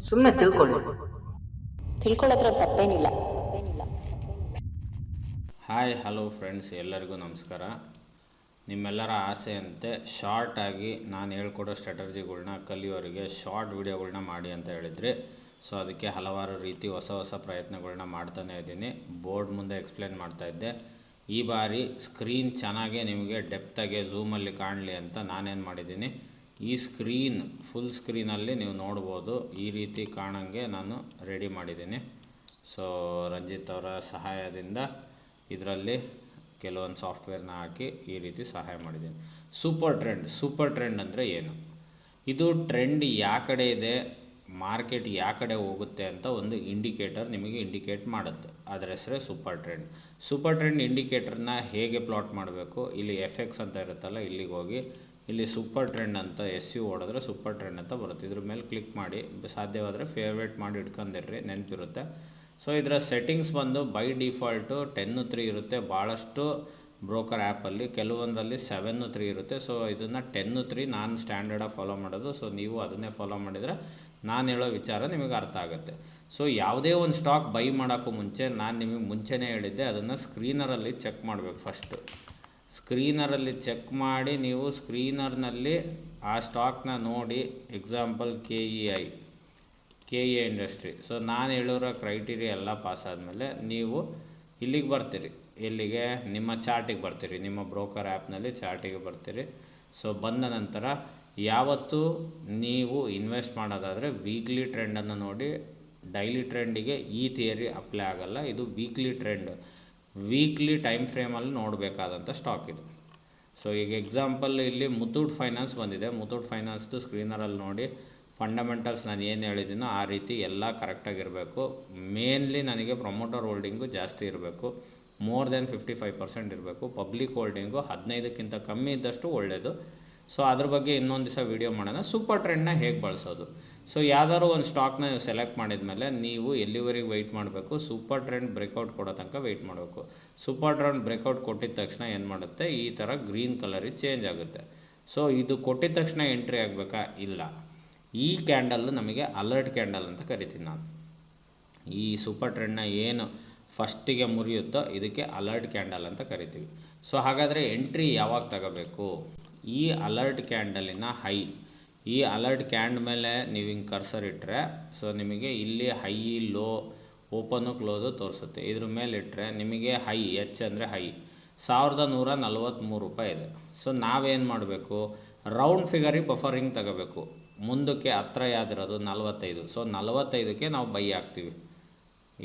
ಸುಮ್ಮನೆ ತಿಳ್ಕೊಳ್ಳೋದ್ರಲ್ಲಿ ತಪ್ಪೇನಿಲ್ಲ. Hi hello friends, ಎಲ್ಲರಿಗೂ ನಮಸ್ಕಾರ. ನಿಮ್ಮೆಲ್ಲರ ಆಸೆಯಂತೆ ಶಾರ್ಟಾಗಿ ನಾನು ಹೇಳ್ಕೊಡೋ ಸ್ಟ್ರಾಟಜಿಗಳ್ನ ಕಲಿಯೋರಿಗೆ ಶಾರ್ಟ್ ವಿಡಿಯೋಗಳ್ನ ಮಾಡಿ ಅಂತ ಹೇಳಿದ್ರಿ. ಸೊ ಅದಕ್ಕೆ ಹಲವಾರು ರೀತಿ ಹೊಸ ಪ್ರಯತ್ನಗಳನ್ನ ಮಾಡ್ತಾನೆ ಇದ್ದೀನಿ. ಬೋರ್ಡ್ ಮುಂದೆ ಎಕ್ಸ್ಪ್ಲೇನ್ ಮಾಡ್ತಾಯಿದ್ದೆ. ಈ ಬಾರಿ ಸ್ಕ್ರೀನ್ ಚೆನ್ನಾಗೇ ನಿಮಗೆ ಡೆಪ್ತಾಗೆ ಝೂಮಲ್ಲಿ ಕಾಣಲಿ ಅಂತ ನಾನೇನು ಮಾಡಿದ್ದೀನಿ, ಈ ಸ್ಕ್ರೀನ್ ಫುಲ್ ಸ್ಕ್ರೀನಲ್ಲಿ ನೀವು ನೋಡ್ಬೋದು, ಈ ರೀತಿ ಕಾಣಂಗೆ ನಾನು ರೆಡಿ ಮಾಡಿದ್ದೀನಿ. ಸೊ ರಂಜಿತ್ ಅವರ ಸಹಾಯದಿಂದ ಇದರಲ್ಲಿ ಕೆಲವೊಂದು ಸಾಫ್ಟ್ವೇರ್ನ ಹಾಕಿ ಈ ರೀತಿ ಸಹಾಯ ಮಾಡಿದ್ದೀನಿ. ಸೂಪರ್ ಟ್ರೆಂಡ್ ಅಂದರೆ ಏನು? ಇದು ಟ್ರೆಂಡ್ ಯಾವ ಕಡೆ ಇದೆ, ಮಾರ್ಕೆಟ್ ಯಾವ ಕಡೆ ಹೋಗುತ್ತೆ ಅಂತ ಒಂದು ಇಂಡಿಕೇಟರ್ ನಿಮಗೆ ಇಂಡಿಕೇಟ್ ಮಾಡುತ್ತೆ. ಅದರ ಹೆಸರೇ ಸೂಪರ್ ಟ್ರೆಂಡ್ ಇಂಡಿಕೇಟರ್ನ ಹೇಗೆ ಪ್ಲಾಟ್ ಮಾಡಬೇಕು, ಇಲ್ಲಿ FX ಅಂತ ಇರುತ್ತಲ್ಲ, ಇಲ್ಲಿಗೆ ಹೋಗಿ ಇಲ್ಲಿ ಸೂಪರ್ ಟ್ರೆಂಡ್ ಅಂತ SU ಹೊಡೆದ್ರೆ ಸೂಪರ್ ಟ್ರೆಂಡ್ ಅಂತ ಬರುತ್ತೆ. ಇದ್ರ ಮೇಲೆ ಕ್ಲಿಕ್ ಮಾಡಿ, ಸಾಧ್ಯವಾದರೆ ಫೇವ್ರೇಟ್ ಮಾಡಿ ಇಟ್ಕೊಂಡಿರ್ರಿ, ನೆನಪಿರುತ್ತೆ. ಸೊ ಇದರ ಸೆಟ್ಟಿಂಗ್ಸ್ ಬಂದು ಬೈ ಡಿಫಾಲ್ಟು 10.3 ಇರುತ್ತೆ. ಭಾಳಷ್ಟು ಬ್ರೋಕರ್ ಆ್ಯಪಲ್ಲಿ ಕೆಲವೊಂದರಲ್ಲಿ 7.3 ಇರುತ್ತೆ. ಸೊ ಇದನ್ನು 10.3 ನಾನು ಸ್ಟ್ಯಾಂಡರ್ಡಾಗಿ ಫಾಲೋ ಮಾಡೋದು. ಸೊ ನೀವು ಅದನ್ನೇ ಫಾಲೋ ಮಾಡಿದರೆ ನಾನು ಹೇಳೋ ವಿಚಾರ ನಿಮಗೆ ಅರ್ಥ ಆಗುತ್ತೆ. ಸೊ ಯಾವುದೇ ಒಂದು ಸ್ಟಾಕ್ ಬೈ ಮಾಡೋಕ್ಕೂ ಮುಂಚೆ ನಾನು ನಿಮಗೆ ಮುಂಚೆನೇ ಹೇಳಿದ್ದೆ, ಅದನ್ನು ಸ್ಕ್ರೀನರಲ್ಲಿ ಚೆಕ್ ಮಾಡಬೇಕು. ಫಸ್ಟು ಸ್ಕ್ರೀನರಲ್ಲಿ ಚೆಕ್ ಮಾಡಿ, ನೀವು ಸ್ಕ್ರೀನರ್ನಲ್ಲಿ ಆ ಸ್ಟಾಕ್ನ ನೋಡಿ. Example KEI industry. ಸೊ ನಾನು ಹೇಳಿರೋ ಕ್ರೈಟೀರಿಯಾ ಎಲ್ಲ ಪಾಸ್ ಆದಮೇಲೆ ನೀವು ಇಲ್ಲಿಗೆ ಬರ್ತೀರಿ. ಇಲ್ಲಿಗೆ ನಿಮ್ಮ ಚಾರ್ಟಿಗೆ ಬರ್ತೀರಿ, ನಿಮ್ಮ ಬ್ರೋಕರ್ ಆ್ಯಪ್ನಲ್ಲಿ ಚಾರ್ಟಿಗೆ ಬರ್ತೀರಿ. ಸೊ ಬಂದ ನಂತರ ಯಾವತ್ತೂ ನೀವು ಇನ್ವೆಸ್ಟ್ ಮಾಡೋದಾದರೆ ವೀಕ್ಲಿ ಟ್ರೆಂಡನ್ನು ನೋಡಿ. ಡೈಲಿ ಟ್ರೆಂಡಿಗೆ ಈ ಥಿಯರಿ ಅಪ್ಲೈ ಆಗೋಲ್ಲ. ಇದು ವೀಕ್ಲಿ ಟೈಮ್ ಫ್ರೇಮಲ್ಲಿ ನೋಡಬೇಕಾದಂಥ ಸ್ಟಾಕ್ ಇದು. ಸೊ ಈಗ ಎಕ್ಸಾಂಪಲ್ ಇಲ್ಲಿ ಮುತ್ತೂಟ್ ಫೈನಾನ್ಸ್ ಬಂದಿದೆ. ಮುತ್ತೂಟ್ ಫೈನಾನ್ಸ್ದು ಸ್ಕ್ರೀನರಲ್ಲಿ ನೋಡಿ. ಫಂಡಮೆಂಟಲ್ಸ್ ನಾನು ಏನು ಹೇಳಿದ್ದೀನೋ ಆ ರೀತಿ ಎಲ್ಲ ಕರೆಕ್ಟಾಗಿರಬೇಕು. ಮೇನ್ಲಿ ನನಗೆ ಪ್ರಮೋಟರ್ ಹೋಲ್ಡಿಂಗು ಜಾಸ್ತಿ ಇರಬೇಕು, ಮೋರ್ ದೆನ್ 55% ಇರಬೇಕು. ಪಬ್ಲಿಕ್ ಹೋಲ್ಡಿಂಗು 15ಕ್ಕಿಂತ ಕಮ್ಮಿ ಇದ್ದಷ್ಟು ಒಳ್ಳೆಯದು. ಸೊ ಅದ್ರ ಬಗ್ಗೆ ಇನ್ನೊಂದು ದಿವಸ ವೀಡಿಯೋ ಮಾಡೋಣ. ಸೂಪರ್ ಟ್ರೆಂಡ್ನ ಹೇಗೆ ಬಳಸೋದು. ಸೊ ಯಾವ್ದಾದ್ರು ಒಂದು ಸ್ಟಾಕ್ನ ನೀವು ಸೆಲೆಕ್ಟ್ ಮಾಡಿದ ಮೇಲೆ ನೀವು ಎಲ್ಲಿವರೆಗೆ ವೆಯ್ಟ್ ಮಾಡಬೇಕು, ಸೂಪರ್ ಟ್ರೆಂಡ್ ಬ್ರೇಕೌಟ್ ಕೊಡೋ ತನಕ ವೆಯ್ಟ್ ಮಾಡಬೇಕು. ಸೂಪರ್ ಟ್ರೆಂಡ್ ಬ್ರೇಕೌಟ್ ಕೊಟ್ಟಿದ ತಕ್ಷಣ ಏನು ಮಾಡುತ್ತೆ, ಈ ಥರ ಗ್ರೀನ್ ಕಲರಿಗೆ ಚೇಂಜ್ ಆಗುತ್ತೆ. ಸೊ ಇದು ಕೊಟ್ಟಿದ ತಕ್ಷಣ ಎಂಟ್ರಿ ಆಗಬೇಕಾ? ಇಲ್ಲ. ಈ ಕ್ಯಾಂಡಲ್ಲು ನಮಗೆ ಅಲರ್ಟ್ ಕ್ಯಾಂಡಲ್ ಅಂತ ಕರಿತೀನಿ ನಾನು. ಈ ಸೂಪರ್ ಟ್ರೆಂಡ್ನ ಏನು ಫಸ್ಟಿಗೆ ಮುರಿಯುತ್ತೋ ಇದಕ್ಕೆ ಅಲರ್ಟ್ ಕ್ಯಾಂಡಲ್ ಅಂತ ಕರಿತೀವಿ. ಸೊ ಹಾಗಾದರೆ ಎಂಟ್ರಿ ಯಾವಾಗ ತಗೋಬೇಕು? ಈ ಅಲರ್ಟ್ ಕ್ಯಾಂಡಲಿನ ಹೈ, ಈ ಅಲರ್ಟ್ ಕ್ಯಾಂಡ್ ಮೇಲೆ ನೀವು ಹಿಂಗೆ ಕರ್ಸರ್ ಇಟ್ಟರೆ ಸೊ ನಿಮಗೆ ಇಲ್ಲಿ ಹೈ, ಲೋ, ಓಪನ್ನು, ಕ್ಲೋಸು ತೋರಿಸುತ್ತೆ. ಇದ್ರ ಮೇಲೆ ಇಟ್ಟರೆ ನಿಮಗೆ ಹೈ, H ಅಂದರೆ ಹೈ 1143 ರೂಪಾಯಿ ಇದೆ. ಸೊ ನಾವೇನು ಮಾಡಬೇಕು, ರೌಂಡ್ ಫಿಗರಿಗೆ ಬಫರಿಂಗ್ ತಗೋಬೇಕು. ಮುಂದಕ್ಕೆ ಹತ್ರ ಯಾವ್ದಿರೋದು 45. ಸೊ 45ಕ್ಕೆ ನಾವು ಬೈ ಹಾಕ್ತೀವಿ.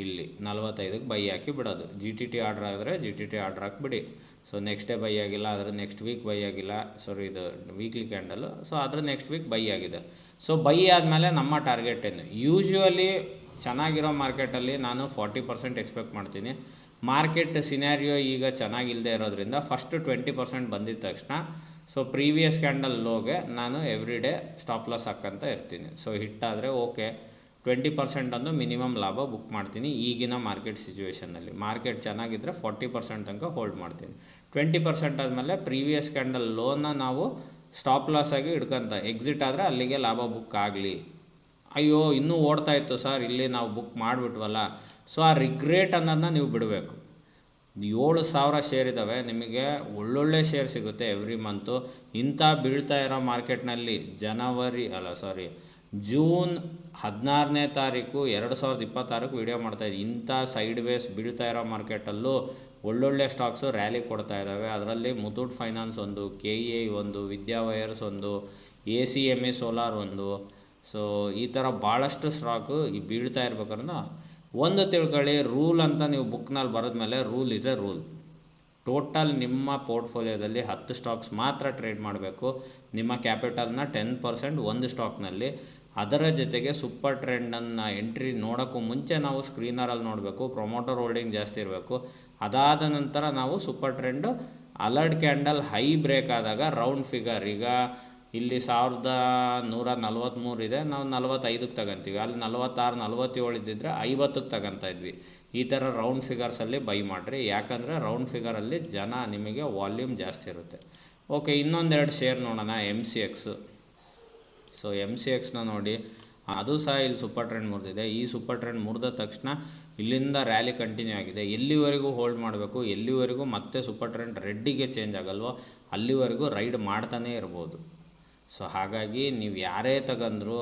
ಇಲ್ಲಿ 45ಕ್ಕೆ ಬೈ ಹಾಕಿ ಬಿಡೋದು. GTT ಆರ್ಡ್ರ್ ಆದರೆ GTT ಆರ್ಡ್ರ್ ಹಾಕಿಬಿಡಿ. ಸೊ ನೆಕ್ಸ್ಟ್ ಡೇ ಬೈ ಆಗಿಲ್ಲ, ಅದರ ನೆಕ್ಸ್ಟ್ ವೀಕ್ ಬೈ ಆಗಿಲ್ಲ, ಸಾರಿ ಇದು ವೀಕ್ಲಿ ಕ್ಯಾಂಡಲು. ಸೊ ಅದರ ನೆಕ್ಸ್ಟ್ ವೀಕ್ ಬೈ ಆಗಿದೆ. ಸೊ ಬೈ ಆದಮೇಲೆ ನಮ್ಮ ಟಾರ್ಗೆಟ್ ಏನು? ಯೂಶ್ವಲಿ ಚೆನ್ನಾಗಿರೋ ಮಾರ್ಕೆಟಲ್ಲಿ ನಾನು 40% ಎಕ್ಸ್ಪೆಕ್ಟ್ ಮಾಡ್ತೀನಿ. ಮಾರ್ಕೆಟ್ ಸಿನಾರಿಯೋ ಈಗ ಚೆನ್ನಾಗಿಲ್ಲದೆ ಇರೋದ್ರಿಂದ ಫಸ್ಟ್ 20% ಬಂದಿದ್ದ ತಕ್ಷಣ ಸೊ ಪ್ರೀವಿಯಸ್ ಕ್ಯಾಂಡಲ್ ಲೋಗೆ ನಾನು ಎವ್ರಿ ಡೇ ಸ್ಟಾಪ್ ಲಾಸ್ ಹಾಕಂತ ಇರ್ತೀನಿ. ಸೊ ಹಿಟ್ಟಾದರೆ ಓಕೆ, 20% ಅಂದು ಮಿನಿಮಮ್ ಲಾಭ ಬುಕ್ ಮಾಡ್ತೀನಿ. ಈಗಿನ ಮಾರ್ಕೆಟ್ ಸಿಚುವೇಷನ್ನಲ್ಲಿ ಮಾರ್ಕೆಟ್ ಚೆನ್ನಾಗಿದ್ದರೆ 40% ತನಕ ಹೋಲ್ಡ್ ಮಾಡ್ತೀನಿ. 20% ಆದಮೇಲೆ ಪ್ರೀವಿಯಸ್ ಕ್ಯಾಂಡಲ್ ಲೋನ ನಾವು ಸ್ಟಾಪ್ ಲಾಸ್ ಆಗಿ ಇಟ್ಕೊಂತ ಎಕ್ಸಿಟ್ ಆದರೆ ಅಲ್ಲಿಗೆ ಲಾಭ ಬುಕ್ ಆಗಲಿ. ಅಯ್ಯೋ ಇನ್ನೂ ಓಡ್ತಾ ಇತ್ತು ಸರ್, ಇಲ್ಲಿ ನಾವು ಬುಕ್ ಮಾಡಿಬಿಟ್ವಲ್ಲ. ಸೊ ಆ ರಿಗ್ರೇಟ್ ಅನ್ನೋದನ್ನ ನೀವು ಬಿಡಬೇಕು. 7,000 ಶೇರ್ ಇದ್ದಾವೆ, ನಿಮಗೆ ಒಳ್ಳೊಳ್ಳೆ ಶೇರ್ ಸಿಗುತ್ತೆ ಎವ್ರಿ ಮಂತು. ಇಂಥ ಬೀಳ್ತಾ ಇರೋ ಮಾರ್ಕೆಟ್ನಲ್ಲಿ ಜೂನ್ 16ನೇ ತಾರೀಕು 2026 ವೀಡಿಯೋ ಮಾಡ್ತಾಯಿದ್ದೆ. ಇಂಥ ಸೈಡ್ ವೇಸ್ ಬೀಳ್ತಾ ಇರೋ ಮಾರ್ಕೆಟಲ್ಲೂ ಒಳ್ಳೊಳ್ಳೆ ಸ್ಟಾಕ್ಸು ರ್ಯಾಲಿ ಕೊಡ್ತಾ ಇದ್ದಾವೆ. ಅದರಲ್ಲಿ ಮುತ್ತೂಟ್ ಫೈನಾನ್ಸ್ ಒಂದು, KEI ಒಂದು, ವಿದ್ಯಾ ವೈರ್ಸ್ ಒಂದು, ACME ಸೋಲಾರ್ ಒಂದು. ಸೊ ಈ ಥರ ಭಾಳಷ್ಟು ಸ್ಟಾಕು ಈ ಬೀಳ್ತಾ ಇರ್ಬೇಕಾದ್ರೆ ಒಂದು ತಿಳ್ಕೊಳ್ಳಿ, ರೂಲ್ ಅಂತ ನೀವು ಬುಕ್ನಲ್ಲಿ ಬರೆದ್ಮೇಲೆ rule is a rule. Total ನಿಮ್ಮ ಪೋರ್ಟ್ಫೋಲಿಯೋದಲ್ಲಿ 10 ಸ್ಟಾಕ್ಸ್ ಮಾತ್ರ ಟ್ರೇಡ್ ಮಾಡಬೇಕು. ನಿಮ್ಮ ಕ್ಯಾಪಿಟಲ್ನ 10% ಒಂದು ಸ್ಟಾಕ್ನಲ್ಲಿ. ಅದರ ಜೊತೆಗೆ ಸೂಪರ್ ಟ್ರೆಂಡನ್ನು ಎಂಟ್ರಿ ನೋಡೋಕ್ಕೂ ಮುಂಚೆ ನಾವು ಸ್ಕ್ರೀನರಲ್ಲಿ ನೋಡಬೇಕು. ಪ್ರೊಮೋಟರ್ ಹೋಲ್ಡಿಂಗ್ ಜಾಸ್ತಿ ಇರಬೇಕು. ಅದಾದ ನಂತರ ನಾವು super trend alert candle high break ಆದಾಗ ರೌಂಡ್ ಫಿಗರ್, ಈಗ ಇಲ್ಲಿ 1143 ಇದೆ, ನಾವು 45ಕ್ಕೆ ತಗೊಂತೀವಿ. ಅಲ್ಲಿ 46, 47 ಇದ್ದಿದ್ರೆ 50ಕ್ಕೆ ತಗೊತಾ ಇದ್ವಿ. ಈ ಥರ ರೌಂಡ್ ಫಿಗರ್ಸಲ್ಲಿ ಬೈ ಮಾಡಿರಿ. ಯಾಕಂದರೆ ರೌಂಡ್ ಫಿಗರಲ್ಲಿ ಜನ ನಿಮಗೆ ವಾಲ್ಯೂಮ್ ಜಾಸ್ತಿ ಇರುತ್ತೆ. ಓಕೆ, ಇನ್ನೊಂದೆರಡು ಶೇರ್ ನೋಡೋಣ. MCX. ಸೊ MCXನ ನೋಡಿ, ಅದು ಸಹ ಇಲ್ಲಿ ಸೂಪರ್ ಟ್ರೆಂಡ್ ಮುರಿದಿದೆ. ಈ ಸೂಪರ್ ಟ್ರೆಂಡ್ ಮುರಿದ ತಕ್ಷಣ ಇಲ್ಲಿಂದ ರ್ಯಾಲಿ ಕಂಟಿನ್ಯೂ ಆಗಿದೆ. ಎಲ್ಲಿವರೆಗೂ ಹೋಲ್ಡ್ ಮಾಡಬೇಕು, ಎಲ್ಲಿವರೆಗೂ ಮತ್ತೆ ಸೂಪರ್ ಟ್ರೆಂಡ್ ರೆಡ್ಡಿಗೆ ಚೇಂಜ್ ಆಗಲ್ವೋ ಅಲ್ಲಿವರೆಗೂ ರೈಡ್ ಮಾಡ್ತಾನೇ ಇರ್ಬೋದು. ಸೊ ಹಾಗಾಗಿ ನೀವು ಯಾರೇ ತಗೊಂಡ್ರು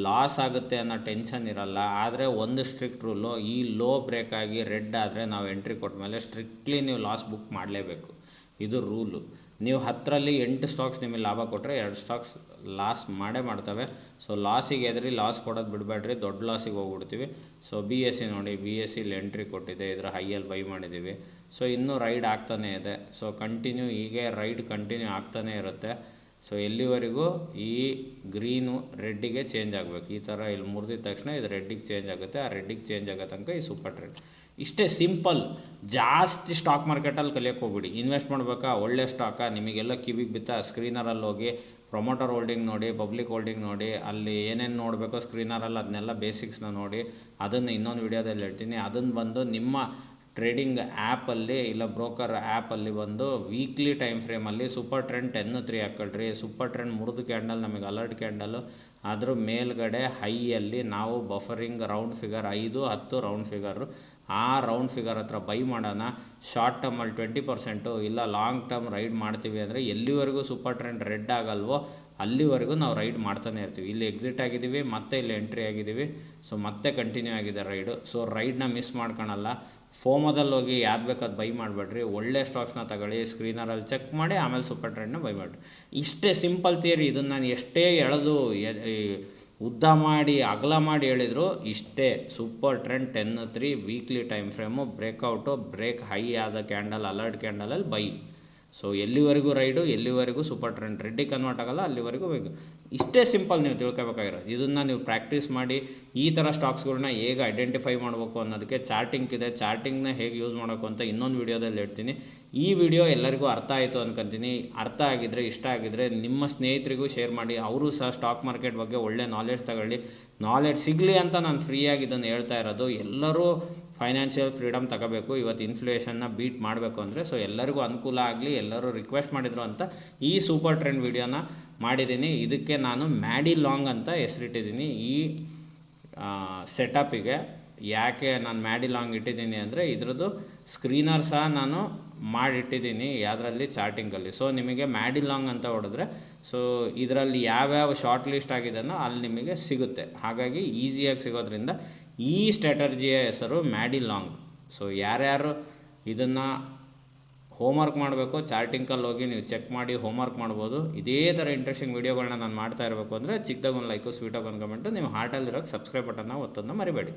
ಲಾಸ್ ಆಗುತ್ತೆ ಅನ್ನೋ ಟೆನ್ಷನ್ ಇರಲ್ಲ. ಆದರೆ ಒಂದು ಸ್ಟ್ರಿಕ್ಟ್ ರೂಲು, ಈ ಲೋ ಬ್ರೇಕ್ ಆಗಿ ರೆಡ್ ಆದರೆ ನಾವು ಎಂಟ್ರಿ ಕೊಟ್ಟ ಮೇಲೆ ಸ್ಟ್ರಿಕ್ಟ್ಲಿ ನೀವು ಲಾಸ್ ಬುಕ್ ಮಾಡಲೇಬೇಕು. ಇದು ರೂಲು. ನೀವು 10ರಲ್ಲಿ 8 ಸ್ಟಾಕ್ಸ್ ನಿಮಗೆ ಲಾಭ ಕೊಟ್ಟರೆ 2 ಸ್ಟಾಕ್ಸ್ ಲಾಸ್ ಮಾಡ್ತವೆ. ಸೊ ಲಾಸಿಗೆ ಎದ್ರಿ ಲಾಸ್ ಕೊಡೋದು ಬಿಡಬೇಡ್ರಿ, ದೊಡ್ಡ ಲಾಸಿಗೆ ಹೋಗ್ಬಿಡ್ತೀವಿ. ಸೊ BSE ನೋಡಿ, BSEಲಿ ಎಂಟ್ರಿ ಕೊಟ್ಟಿದೆ, ಇದರ ಹೈಯಲ್ಲಿ ಬೈ ಮಾಡಿದ್ದೀವಿ. ಸೊ ಇನ್ನೂ ರೈಡ್ ಆಗ್ತಾನೇ ಇದೆ. ಸೊ ಕಂಟಿನ್ಯೂ ಹೀಗೆ ರೈಡ್ ಕಂಟಿನ್ಯೂ ಆಗ್ತಾನೇ ಇರುತ್ತೆ. ಸೊ ಎಲ್ಲಿವರೆಗೂ ಈ ಗ್ರೀನು ರೆಡ್ಡಿಗೆ ಚೇಂಜ್ ಆಗಬೇಕು. ಈ ಥರ ಇಲ್ಲಿ ಮುರಿದಿದ ತಕ್ಷಣ ಇದು ರೆಡ್ಡಿಗೆ ಚೇಂಜ್ ಆಗುತ್ತೆ. ಆ ರೆಡ್ಡಿಗೆ ಚೇಂಜ್ ಆಗೋ ತನಕ ಈ ಸೂಪರ್ ಟ್ರೆಂಡ್. ಇಷ್ಟೇ ಸಿಂಪಲ್. ಜಾಸ್ತಿ ಸ್ಟಾಕ್ ಮಾರ್ಕೆಟಲ್ಲಿ ಕಲಿಯೋಕ್ಕೆ ಹೋಗ್ಬಿಡಿ. ಇನ್ವೆಸ್ಟ್ ಮಾಡಬೇಕಾ, ಒಳ್ಳೆ ಸ್ಟಾಕಾ, ನಿಮಗೆಲ್ಲ ಕಿವಿಗೆ ಬಿತ್ತಾ ಸ್ಕ್ರೀನರಲ್ಲಿ ಹೋಗಿ ಪ್ರೊಮೋಟರ್ ಹೋಲ್ಡಿಂಗ್ ನೋಡಿ, ಪಬ್ಲಿಕ್ ಹೋಲ್ಡಿಂಗ್ ನೋಡಿ, ಅಲ್ಲಿ ಏನೇನು ನೋಡಬೇಕೋ ಸ್ಕ್ರೀನರಲ್ಲಿ ಅದನ್ನೆಲ್ಲ ಬೇಸಿಕ್ಸ್ನ ನೋಡಿ. ಅದನ್ನು ಇನ್ನೊಂದು ವಿಡಿಯೋದಲ್ಲಿ ಹೇಳ್ತೀನಿ. ಅದನ್ನು ಬಂದು ನಿಮ್ಮ ಟ್ರೇಡಿಂಗ್ ಆ್ಯಪಲ್ಲಿ ಇಲ್ಲ ಬ್ರೋಕರ್ ಆ್ಯಪಲ್ಲಿ ಬಂದು ವೀಕ್ಲಿ ಟೈಮ್ ಫ್ರೇಮಲ್ಲಿ ಸೂಪರ್ ಟ್ರೆಂಡ್ 10-3 ಹಾಕ್ಕೊಳ್ರಿ. ಸೂಪರ್ ಟ್ರೆಂಡ್ ಮುರಿದು ಕ್ಯಾಂಡಲ್, ನಮಗೆ ಅಲರ್ಟ್ ಕ್ಯಾಂಡಲು, ಅದ್ರ ಮೇಲ್ಗಡೆ ಹೈಯಲ್ಲಿ ನಾವು buffering round figure 5-10 round figure, ಆ ರೌಂಡ್ ಫಿಗರ್ ಹತ್ರ ಬೈ ಮಾಡೋಣ. ಶಾರ್ಟ್ ಟರ್ಮಲ್ಲಿ 20% ಇಲ್ಲ ಲಾಂಗ್ ಟರ್ಮ್ ರೈಡ್ ಮಾಡ್ತೀವಿ ಅಂದರೆ ಎಲ್ಲಿವರೆಗೂ ಸೂಪರ್ ಟ್ರೆಂಡ್ ರೆಡ್ ಆಗಲ್ವೋ ಅಲ್ಲಿವರೆಗೂ ನಾವು ರೈಡ್ ಮಾಡ್ತಾನೆ ಇರ್ತೀವಿ. ಇಲ್ಲಿ ಎಕ್ಸಿಟ್ ಆಗಿದ್ದೀವಿ, ಮತ್ತೆ ಇಲ್ಲಿ ಎಂಟ್ರಿ ಆಗಿದ್ದೀವಿ. ಸೊ ಮತ್ತೆ ಕಂಟಿನ್ಯೂ ಆಗಿದೆ ರೈಡು. ಸೊ ರೈಡ್ನ ಮಿಸ್ ಮಾಡ್ಕೊಳಲ್ಲ. ಫೋಮೋದಲ್ಲಿ ಹೋಗಿ ಯಾವ್ದು ಬೇಕಾದ ಬೈ ಮಾಡಬೇಡ್ರಿ. ಒಳ್ಳೆ ಸ್ಟಾಕ್ಸ್ನ ತಗೊಳ್ಳಿ, ಸ್ಕ್ರೀನರಲ್ಲಿ ಚೆಕ್ ಮಾಡಿ ಆಮೇಲೆ ಸೂಪರ್ ಟ್ರೆಂಡ್ನ ಬೈ ಮಾಡಿರಿ. ಇಷ್ಟೇ ಸಿಂಪಲ್ ಥಿಯರಿ. ಇದನ್ನು ನಾನು ಎಷ್ಟೇ ಎಳೆದು ಉದ್ದ ಮಾಡಿ ಅಗಲ ಮಾಡಿ ಹೇಳಿದ್ರು ಇಷ್ಟೇ. Super trend 10-3 weekly time frame, breakout, break high ಆದ ಕ್ಯಾಂಡಲ್, ಅಲರ್ಟ್ ಕ್ಯಾಂಡಲಲ್ಲಿ ಬೈ. ಸೊ ಎಲ್ಲಿವರೆಗೂ ರೈಡು, ಎಲ್ಲಿವರೆಗೂ ಸೂಪರ್ ಟ್ರೆಂಡ್ ರೆಡ್ಡಿ ಕನ್ವರ್ಟ್ ಆಗೋಲ್ಲ ಅಲ್ಲಿವರೆಗೂ ಬೇಕು. ಇಷ್ಟೇ ಸಿಂಪಲ್ ನೀವು ತಿಳ್ಕೊಬೇಕಾಗಿರೋದು. ಇದನ್ನು ನೀವು ಪ್ರಾಕ್ಟೀಸ್ ಮಾಡಿ ಈ ಥರ ಸ್ಟಾಕ್ಸ್ಗಳನ್ನ ಹೇಗೆ ಐಡೆಂಟಿಫೈ ಮಾಡಬೇಕು ಅನ್ನೋದಕ್ಕೆ ಚಾರ್ಟಿಂಗ್ ಇದೆ. ಚಾರ್ಟಿಂಗ್ನ ಹೇಗೆ ಯೂಸ್ ಮಾಡಬೇಕು ಅಂತ ಇನ್ನೊಂದು ವೀಡಿಯೋದಲ್ಲಿ ಹೇಳ್ತೀನಿ. ಈ ವಿಡಿಯೋ ಎಲ್ಲರಿಗೂ ಅರ್ಥ ಆಯಿತು ಅಂದ್ಕೊತೀನಿ. ಅರ್ಥ ಆಗಿದ್ದರೆ, ಇಷ್ಟ ಆಗಿದ್ದರೆ ನಿಮ್ಮ ಸ್ನೇಹಿತರಿಗೂ ಶೇರ್ ಮಾಡಿ. ಅವರು ಸಹ ಸ್ಟಾಕ್ ಮಾರ್ಕೆಟ್ ಬಗ್ಗೆ ಒಳ್ಳೆ ನಾಲೆಡ್ಜ್ ತಗೊಳ್ಳಿ. ನಾಲೆಡ್ಜ್ ಸಿಗಲಿ ಅಂತ ನಾನು ಫ್ರೀಯಾಗಿ ಇದನ್ನು ಹೇಳ್ತಾ ಇರೋದು. ಎಲ್ಲರೂ ಫೈನಾನ್ಷಿಯಲ್ ಫ್ರೀಡಮ್ ತಗೋಬೇಕು. ಇವತ್ತು ಇನ್ಫ್ಲೇಷನ್ನ ಬೀಟ್ ಮಾಡಬೇಕು ಅಂದರೆ. ಸೊ ಎಲ್ಲರಿಗೂ ಅನುಕೂಲ ಆಗಲಿ, ಎಲ್ಲರೂ ರಿಕ್ವೆಸ್ಟ್ ಮಾಡಿದರು ಅಂತ ಈ ಸೂಪರ್ ಟ್ರೆಂಡ್ ವಿಡಿಯೋನ ಮಾಡಿದ್ದೀನಿ. ಇದಕ್ಕೆ ನಾನು ಮ್ಯಾಡಿ ಲಾಂಗ್ ಅಂತ ಹೆಸರಿಟ್ಟಿದ್ದೀನಿ ಈ ಸೆಟಪ್ಪಿಗೆ. ಯಾಕೆ ನಾನು ಮ್ಯಾಡಿ ಲಾಂಗ್ ಇಟ್ಟಿದ್ದೀನಿ ಅಂದರೆ ಇದ್ರದ್ದು ಸ್ಕ್ರೀನರ್ ಸಹ ನಾನು ಮಾಡಿಟ್ಟಿದ್ದೀನಿ ಯಾವುದರಲ್ಲಿ, ಚಾರ್ಟಿಂಗಲ್ಲಿ. ಸೊ ನಿಮಗೆ ಮ್ಯಾಡಿ ಲಾಂಗ್ ಅಂತ ಹೊಡೆದ್ರೆ ಸೊ ಇದರಲ್ಲಿ ಯಾವ್ಯಾವ ಶಾರ್ಟ್ ಲಿಸ್ಟ್ ಆಗಿದೆನೋ ಅಲ್ಲಿ ನಿಮಗೆ ಸಿಗುತ್ತೆ. ಹಾಗಾಗಿ ಈಸಿಯಾಗಿ ಸಿಗೋದ್ರಿಂದ ಈ ಸ್ಟ್ರಾಟಜಿಯ ಹೆಸರು ಮ್ಯಾಡಿ ಲಾಂಗ್. ಸೊ ಯಾರ್ಯಾರು ಇದನ್ನು ಹೋಮ್ವರ್ಕ್ ಮಾಡಬೇಕು, ಚಾರ್ಟಿಂಗಲ್ಲಿ ಹೋಗಿ ನೀವು ಚೆಕ್ ಮಾಡಿ ಹೋಮ್ವರ್ಕ್ ಮಾಡ್ಬೋದು. ಇದೇ ಥರ ಇಂಟ್ರೆಸ್ಟಿಂಗ್ ವೀಡಿಯೋಗಳನ್ನ ನಾನು ಮಾಡ್ತಾ ಇರಬೇಕು ಅಂದರೆ ಚಿಕ್ಕದಾಗ ಒಂದು ಲೈಕು, ಸ್ವೀಟಾಗಿ ಒಂದು ಕಮೆಂಟು, ನಿಮ್ಮ ಹಾರ್ಟಲ್ಲಿರೋಕ್ಕೆ ಸಬ್ಸ್ಕ್ರೈಬ್ ಬಟನ್ನ ಒತ್ತೋದನ್ನ ಮರಿಬೇಡಿ.